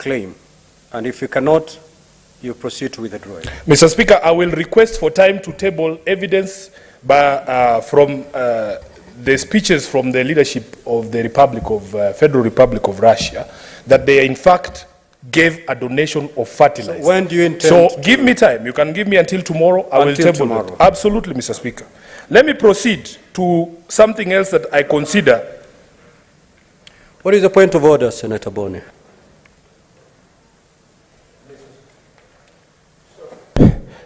claim, and if you cannot, you proceed to withdraw it. Mr. Speaker, I will request for time to table evidence from the speeches from the leadership of the Federal Republic of Russia that they in fact gave a donation of fertilizer. So when do you intend? So give me time. You can give me until tomorrow. I will table it. Absolutely, Mr. Speaker. Let me proceed to something else that I consider. What is the point of order, Senator Boni?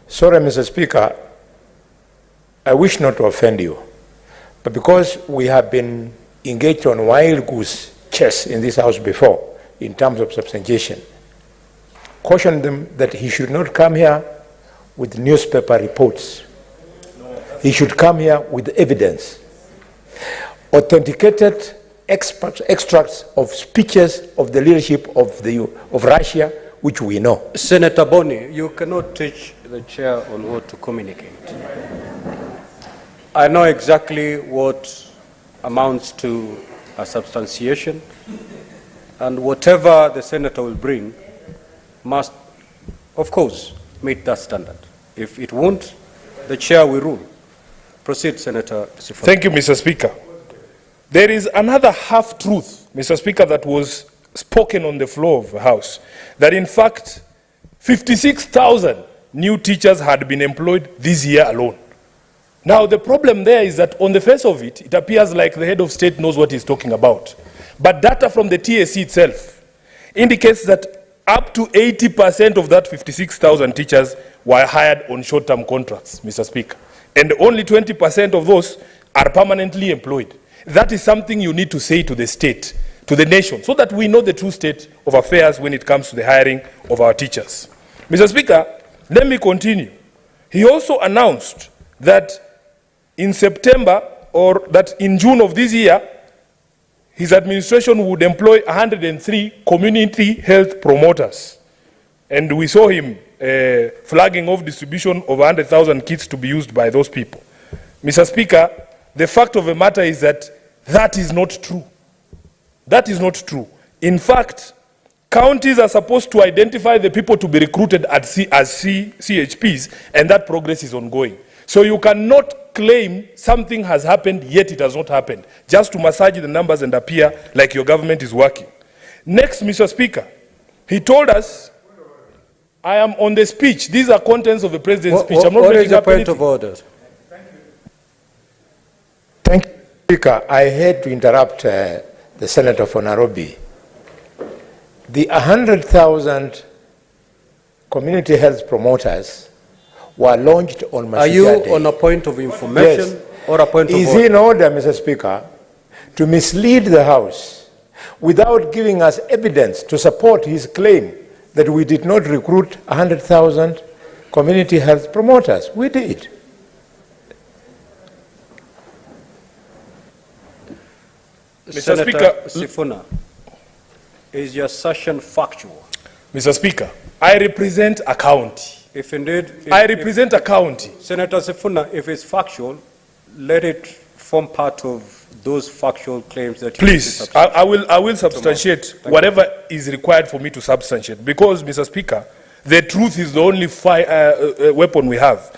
Sorry, Mr. Speaker, I wish not to offend you, but because we have been engaged on wild goose chase in this House before in terms of substantiation, caution them that he should not come here with newspaper reports. He should come here with evidence, authenticated extracts of speeches of the leadership of Russia, which we know. Senator Boni, you cannot teach the chair on what to communicate. I know exactly what amounts to a substantiation, and whatever the senator will bring must, of course, meet that standard. If it won't, the chair will rule. Proceed, Senator Sifuna. Thank you, Mr. Speaker. There is another half-truth, Mr. Speaker, that was spoken on the floor of the House, that in fact 56,000 new teachers had been employed this year alone. Now the problem there is that on the face of it, it appears like the head of state knows what he's talking about. But data from the TSC itself indicates that up to 80% of that 56,000 teachers were hired on short-term contracts, Mr. Speaker. And only 20% of those are permanently employed. That is something you need to say to the state, to the nation, so that we know the true state of affairs when it comes to the hiring of our teachers. Mr. Speaker, let me continue. He also announced that in September, or that in June of this year, his administration would employ 103 community health promoters. And we saw him flagging off distribution of 100,000 kits to be used by those people. Mr. Speaker, the fact of the matter is that that is not true. That is not true. In fact, counties are supposed to identify the people to be recruited as CHPs, and that progress is ongoing. So you cannot claim something has happened, yet it has not happened, just to massage the numbers and appear like your government is working. Next, Mr. Speaker, he told us, I am on the speech. These are contents of the president's speech. I'm not what making is the up point anything. of order? Thank you, Speaker. I had to interrupt the Senator for Nairobi. The 100,000 community health promoters were launched on Mashujaa Are you Day. on a point of information? Yes. Or a point of Is order? it in order, Mr. Speaker, to mislead the House without giving us evidence to support his claim that we did not recruit 100,000 community health promoters? We did. Mr. Senator Speaker, Sifuna, is your assertion factual? Mr. Speaker, I represent a county. If indeed, I represent a county. Senator Sifuna, if it's factual, let it form part of those factual claims that you Please, I will substantiate whatever is required for me to substantiate, because, Mr. Speaker, the truth is the only weapon we have.